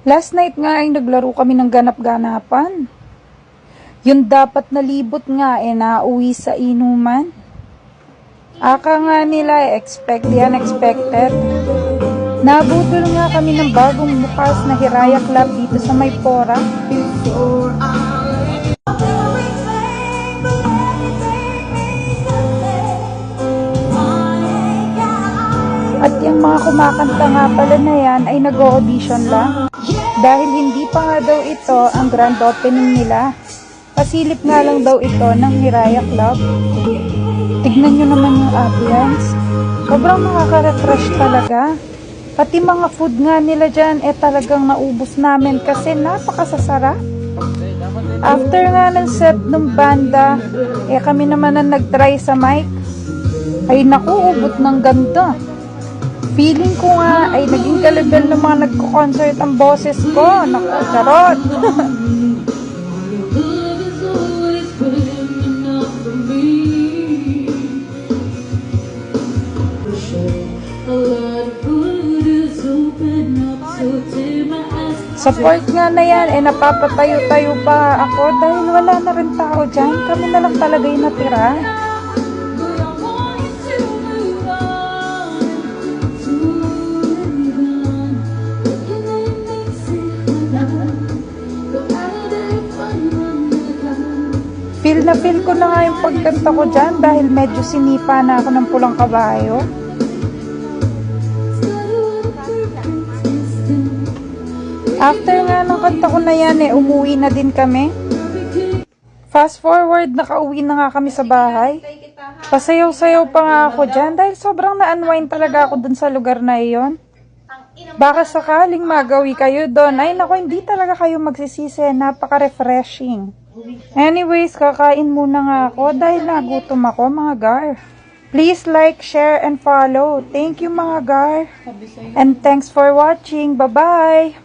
Last night nga ay naglaro kami ng ganap-ganapan. Yung dapat na libot nga nauwi sa inuman. Aka nga nila expect the unexpected. Nabudol nga kami ng bagong bukas na Hiraya Club dito sa Maypora. At yung mga kumakanta nga pala na yan ay nag-audition lang. Dahil hindi pa nga daw ito ang grand opening nila. Pasilip nga lang daw ito ng Hiraya Club. Tignan nyo naman yung ambience. Sobrang nakaka-refresh talaga. Pati mga food nga nila dyan talagang naubos namin kasi napakasasarap. After nga ng set ng banda, kami naman ang nag-try sa mic. Ay naku, ubot ng ganda. Feeling ko nga ay naging kalibel ng mga nagko-concert ang boses ko. Naku, charot. Support nga na yan, napapatayo-tayo pa ako dahil wala na rin tao dyan. Kami na lang talaga yung natira. Feel na feel ko na nga yung pagkanta ko dyan dahil medyo sinipa na ako ng pulang kabayo. After nga ng kanta ko na yan, umuwi na din kami. Fast forward, nakauwi na nga kami sa bahay. Pasayaw-sayaw pa nga ako dyan dahil sobrang na-unwind talaga ako dun sa lugar na iyon. Baka sakaling magawi kayo doon, ay naku, hindi talaga kayo magsisisi, napaka-refreshing. Anyways, kakain muna nga ako dahil nagutom ako mga gar. Please like, share, and follow. Thank you mga gar. And thanks for watching. Bye-bye!